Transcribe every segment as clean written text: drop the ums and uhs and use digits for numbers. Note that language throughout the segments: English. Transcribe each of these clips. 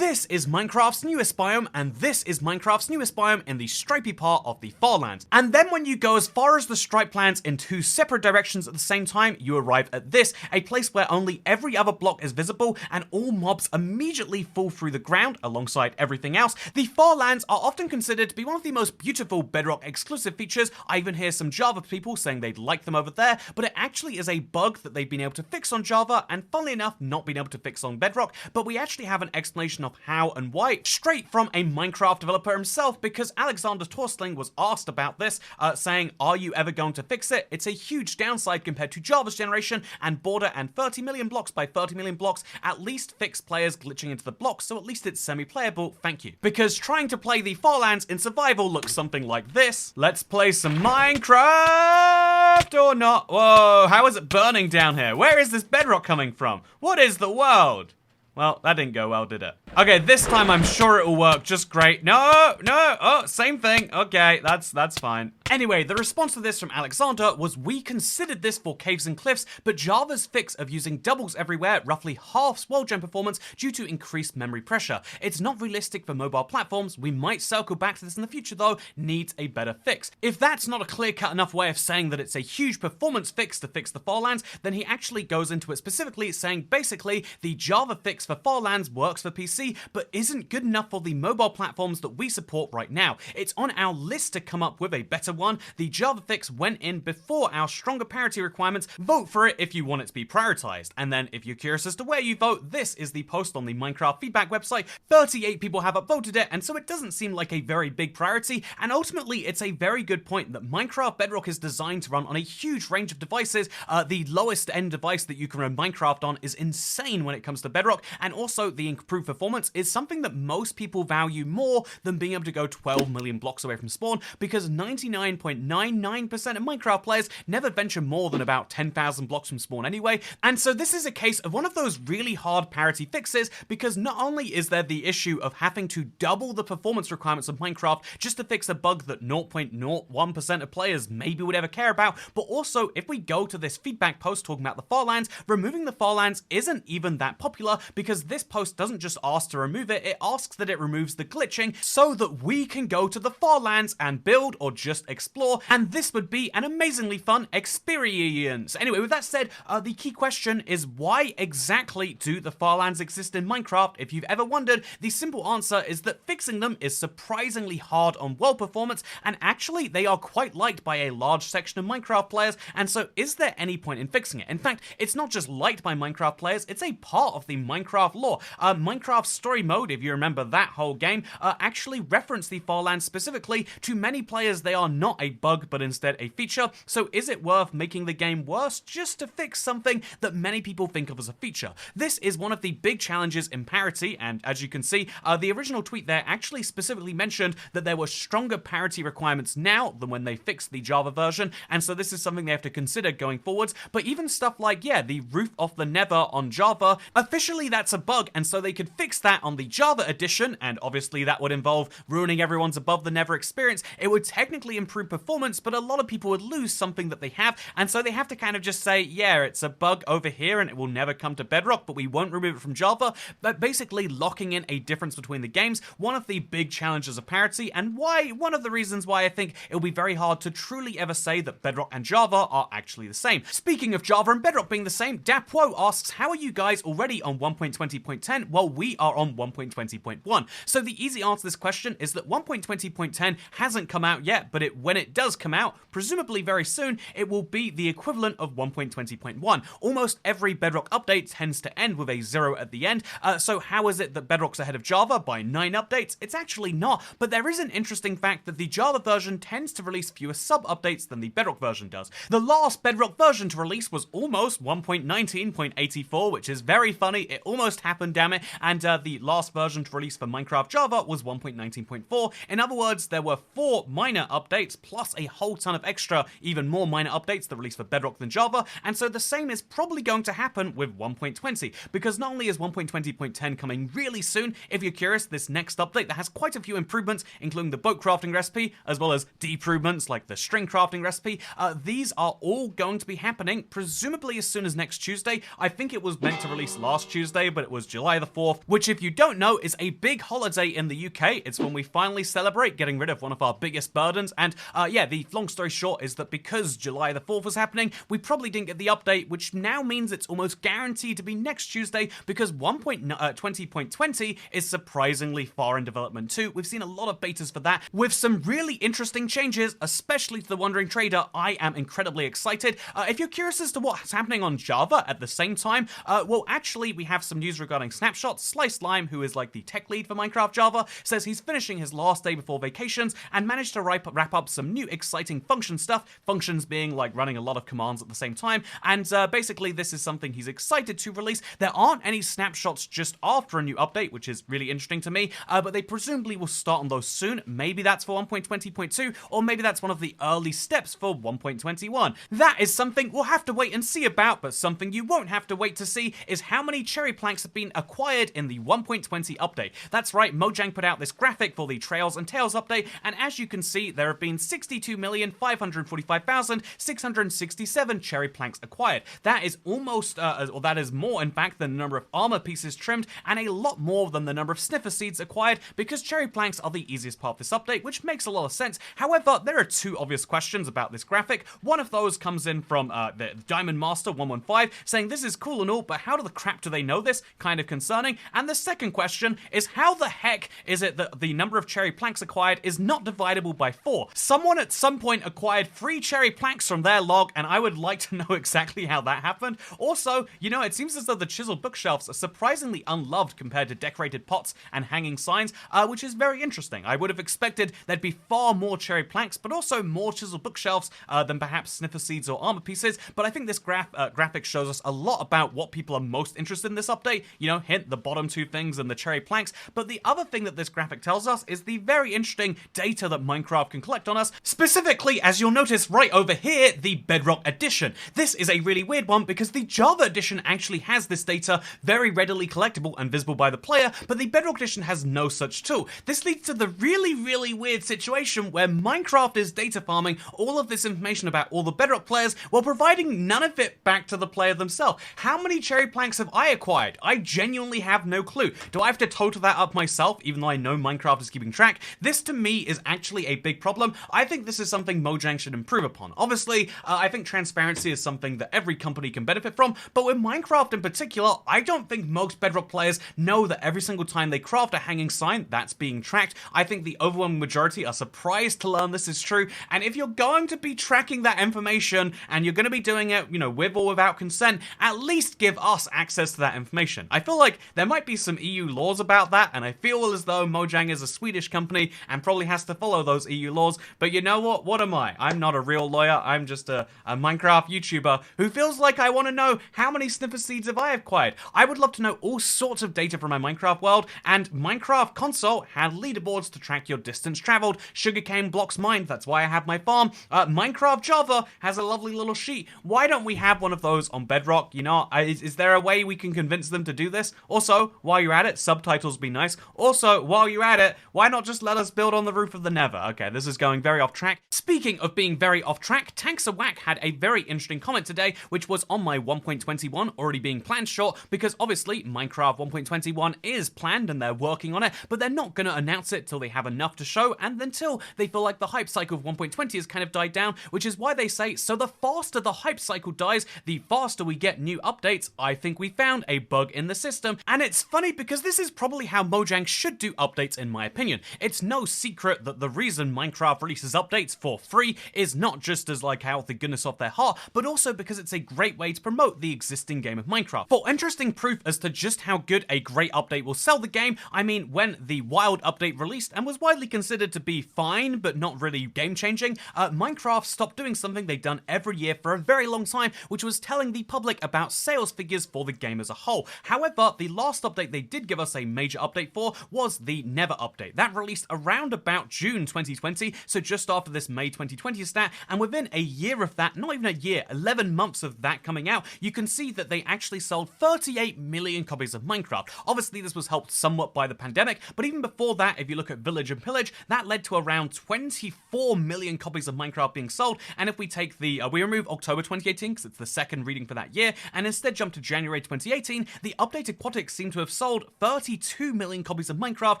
This is Minecraft's newest biome, and this is Minecraft's newest biome in the stripy part of the far lands. And then when you go as far as the stripe lands in two separate directions at the same time, you arrive at this, a place where only every other block is visible and all mobs immediately fall through the ground alongside everything else. The far lands are often considered to be one of the most beautiful Bedrock exclusive features. I even hear some Java people saying they'd like them over there, but it actually is a bug that they've been able to fix on Java and funnily enough not been able to fix on Bedrock, but we actually have an explanation of how and why straight from a Minecraft developer himself, because Alexander Torsling was asked about this, saying, are you ever going to fix it? It's a huge downside compared to Java's generation, and Border and 30 million blocks by 30 million blocks at least fix players glitching into the blocks, so at least it's semi-playable, thank you. Because trying to play the Farlands in survival looks something like this. Let's play some Minecraft or not. Whoa, how is it burning down here? Where is this bedrock coming from? What is the world? Well, that didn't go well, did it? Okay, this time I'm sure it will work just great. No, oh, same thing. Okay, that's fine. Anyway, the response to this from Alexander was, we considered this for caves and cliffs, but Java's fix of using doubles everywhere roughly halves wall jump performance due to increased memory pressure. It's not realistic for mobile platforms. We might circle back to this in the future though, needs a better fix. If that's not a clear-cut enough way of saying that it's a huge performance fix to fix the Farlands, then he actually goes into it specifically, saying basically the Java fix for Farlands works for PC, but isn't good enough for the mobile platforms that we support right now. It's on our list to come up with a better one. The Java fix went in before our stronger parity requirements. Vote for it if you want it to be prioritized. And then if you're curious as to where you vote, this is the post on the Minecraft feedback website. 38 people have upvoted it, and so it doesn't seem like a very big priority, and ultimately it's a very good point that Minecraft Bedrock is designed to run on a huge range of devices. The lowest end device that you can run Minecraft on is insane when it comes to Bedrock, and also the improved performance is something that most people value more than being able to go 12 million blocks away from spawn, because 99.99% of Minecraft players never venture more than about 10,000 blocks from spawn anyway, and so this is a case of one of those really hard parity fixes, because not only is there the issue of having to double the performance requirements of Minecraft just to fix a bug that 0.01% of players maybe would ever care about, but also if we go to this feedback post talking about the Farlands, removing the Farlands isn't even that popular, because this post doesn't just ask to remove it, it asks that it removes the glitching so that we can go to the Farlands and build or just explore, and this would be an amazingly fun experience. Anyway, with that said, the key question is, why exactly do the Farlands exist in Minecraft? If you've ever wondered, the simple answer is that fixing them is surprisingly hard on world performance, and actually they are quite liked by a large section of Minecraft players, and so is there any point in fixing it? In fact, it's not just liked by Minecraft players, it's a part of the Minecraft lore. Minecraft Story Mode, if you remember that whole game, actually referenced the Farlands specifically. To many players, they are not a bug, but instead a feature, so is it worth making the game worse just to fix something that many people think of as a feature? This is one of the big challenges in parity, and as you can see, the original tweet there actually specifically mentioned that there were stronger parity requirements now than when they fixed the Java version, and so this is something they have to consider going forwards. But even stuff like, yeah, the Roof of the Nether on Java, officially that's a bug, and so they could fix that on the Java edition, and obviously that would involve ruining everyone's above the Nether experience. It would technically improve performance, but a lot of people would lose something that they have, and so they have to kind of just say, yeah, it's a bug over here and it will never come to Bedrock, but we won't remove it from Java, but basically locking in a difference between the games, one of the big challenges of parity, and one of the reasons why I think it'll be very hard to truly ever say that Bedrock and Java are actually the same. Speaking of Java and Bedrock being the same, Dapwo asks, how are you guys already on 1.20.10 while we are on 1.20.1? So the easy answer to this question is that 1.20.10 hasn't come out yet, but when it does come out, presumably very soon, it will be the equivalent of 1.20.1. Almost every Bedrock update tends to end with a 0 at the end, so how is it that Bedrock's ahead of Java by 9 updates? It's actually not, but there is an interesting fact that the Java version tends to release fewer sub-updates than the Bedrock version does. The last Bedrock version to release was almost 1.19.84, which is very funny, it almost happened, damn it, and the last version to release for Minecraft Java was 1.19.4. In other words, there were 4 minor updates, plus a whole ton of extra, even more minor updates that released for Bedrock than Java, and so the same is probably going to happen with 1.20, because not only is 1.20.10 coming really soon, if you're curious, this next update that has quite a few improvements, including the boat crafting recipe, as well as deprovements like the string crafting recipe, these are all going to be happening, presumably as soon as next Tuesday. I think it was meant to release last Tuesday, but it was July the 4th, which which if you don't know is a big holiday in the UK. It's when we finally celebrate getting rid of one of our biggest burdens. And yeah, the long story short is that because July the 4th was happening, we probably didn't get the update, which now means it's almost guaranteed to be next Tuesday because 1.20.20 is surprisingly far in development too. We've seen a lot of betas for that with some really interesting changes, especially to the Wandering Trader. I am incredibly excited. If you're curious as to what's happening on Java at the same time, well, actually, we have some news regarding Snapshot. Slice Lime, who is like the tech lead for Minecraft Java, says he's finishing his last day before vacations and managed to wrap up some new exciting function stuff, functions being like running a lot of commands at the same time, and basically this is something he's excited to release. There aren't any snapshots just after a new update, which is really interesting to me, but they presumably will start on those soon. Maybe that's for 1.20.2, or maybe that's one of the early steps for 1.21. That is something we'll have to wait and see about, but something you won't have to wait to see is how many cherry planks have been acquired in the 1.20 update. That's right, Mojang put out this graphic for the Trails and Tales update, and as you can see, there have been 62,545,667 cherry planks acquired. That is almost, or that is more in fact than the number of armor pieces trimmed, and a lot more than the number of sniffer seeds acquired, because cherry planks are the easiest part of this update, which makes a lot of sense. However, there are two obvious questions about this graphic. One of those comes in from the Diamond Master 115, saying this is cool and all, but how the crap do they know this? Kind of concerning. And the second question is, how the heck is it that the number of cherry planks acquired is not dividable by 4? Someone at some point acquired 3 cherry planks from their log, and I would like to know exactly how that happened. Also, you know, it seems as though the chiseled bookshelves are surprisingly unloved compared to decorated pots and hanging signs, which is very interesting. I would have expected there'd be far more cherry planks, but also more chiseled bookshelves than perhaps sniffer seeds or armor pieces, but I think this graphic shows us a lot about what people are most interested in this update. You know, hint, the bottom 2 things and the cherry planks, but the other thing that this graphic tells us is the very interesting data that Minecraft can collect on us, specifically, as you'll notice right over here, the Bedrock edition. This is a really weird one because the Java edition actually has this data very readily collectible and visible by the player, but the Bedrock edition has no such tool. This leads to the really weird situation where Minecraft is data farming all of this information about all the Bedrock players while providing none of it back to the player themselves. How many cherry planks have I acquired? I genuinely have no clue. Do I have to total that up myself, even though I know Minecraft is keeping track? This to me is actually a big problem. I think this is something Mojang should improve upon. Obviously, I think transparency is something that every company can benefit from, but with Minecraft in particular, I don't think most Bedrock players know that every single time they craft a hanging sign, that's being tracked. I think the overwhelming majority are surprised to learn this is true, and if you're going to be tracking that information, and you're going to be doing it, you know, with or without consent, at least give us access to that information. I feel like there might be some EU laws about that, and I feel as though Mojang is a Swedish company and probably has to follow those EU laws, but you know what? What am I? I'm not a real lawyer. I'm just a Minecraft YouTuber who feels like I want to know how many sniffer seeds have I acquired. I would love to know all sorts of data from my Minecraft world, and Minecraft console had leaderboards to track your distance traveled, sugarcane blocks mined, that's why I have my farm. Minecraft Java has a lovely little sheet. Why don't we have one of those on Bedrock? You know, is there a way we can convince them to do this? Also, while you're at it, subtitles be nice. Also, while you're at it, why not just let us build on the roof of the Nether? Okay, this is going very off track. Speaking of being very off track, Tanksawhack had a very interesting comment today, which was on my 1.21 already being planned short, because obviously Minecraft 1.21 is planned and they're working on it, but they're not going to announce it till they have enough to show and until they feel like the hype cycle of 1.20 has kind of died down, which is why they say, so the faster the hype cycle dies, the faster we get new updates. I think we found a bug in the system, and it's funny because this is probably how Mojang should do updates in my opinion. It's no secret that the reason Minecraft releases updates for free is not just as like out the goodness of their heart, but also because it's a great way to promote the existing game of Minecraft. For interesting proof as to just how good a great update will sell the game, I mean, when the Wild update released and was widely considered to be fine but not really game-changing, Minecraft stopped doing something they'd done every year for a very long time, which was telling the public about sales figures for the game as a whole. However, the last update they did give us a major update for was the Never update. That released around about June 2020, so just after this May 2020 stat, and within a year of that, not even a year, 11 months of that coming out, you can see that they actually sold 38 million copies of Minecraft. Obviously, this was helped somewhat by the pandemic, but even before that, if you look at Village and Pillage, that led to around 24 million copies of Minecraft being sold, and if we take the, we remove October 2018, because it's the second reading for that year, and instead jump to January 2018, the updated quantics seem to have have sold 32 million copies of Minecraft,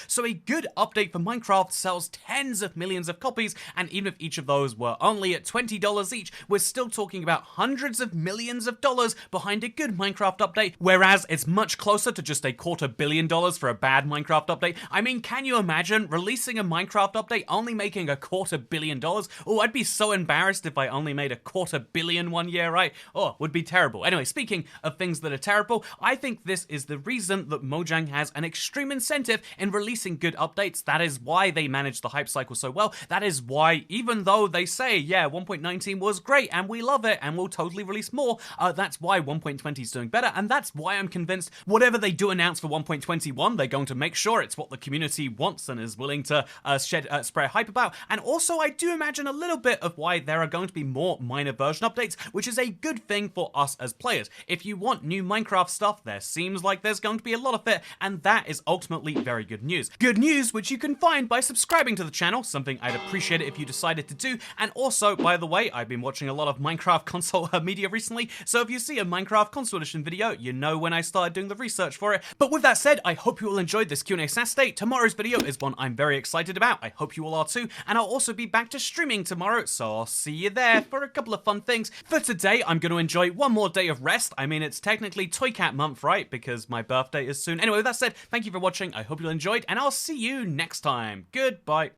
so a good update for Minecraft sells tens of millions of copies, and even if each of those were only at $20 each, we're still talking about hundreds of millions of dollars behind a good Minecraft update, whereas it's much closer to just $250 million for a bad Minecraft update. I mean, can you imagine releasing a Minecraft update only making $250 million? Oh, I'd be so embarrassed if I only made $250 million one year, right? Oh, would be terrible. Anyway, speaking of things that are terrible, I think this is the reason that Mojang has an extreme incentive in releasing good updates. That is why they manage the hype cycle so well. That is why, even though they say, yeah, 1.19 was great and we love it and we'll totally release more, that's why 1.20 is doing better, and that's why I'm convinced whatever they do announce for 1.21, they're going to make sure it's what the community wants and is willing to spread hype about. And also, I do imagine a little bit of why there are going to be more minor version updates, which is a good thing for us as players. If you want new Minecraft stuff, there seems like there's going to be a lot of it, and that is ultimately very good news. Good news, which you can find by subscribing to the channel, something I'd appreciate it if you decided to do. And also, by the way, I've been watching a lot of Minecraft console media recently, so if you see a Minecraft console edition video, you know when I started doing the research for it. But with that said, I hope you all enjoyed this Q&A Saturday. Tomorrow's video is one I'm very excited about. I hope you all are too, and I'll also be back to streaming tomorrow, so I'll see you there for a couple of fun things. For today, I'm going to enjoy one more day of rest. I mean, it's technically Toy Cat month, right? Because my birthday is soon. Anyway, with that said, thank you for watching. I hope you all enjoyed, and I'll see you next time. Goodbye.